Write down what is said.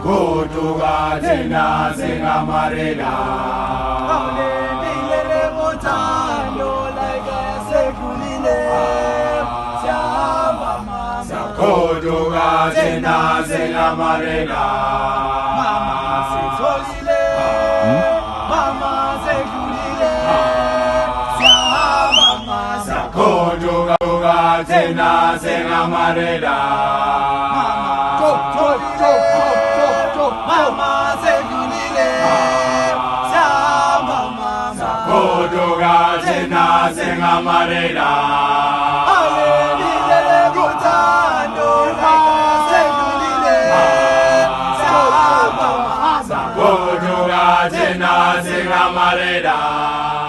Goduga Jena Singa Marina Goduga Jena Singa Marina Goduga Jena Singa Marina Mama Segulile, Mama Goduga Jena Singa Marina. Hallelujah, Gutano, Segulile, Mama Goduga Jena Singa Marina.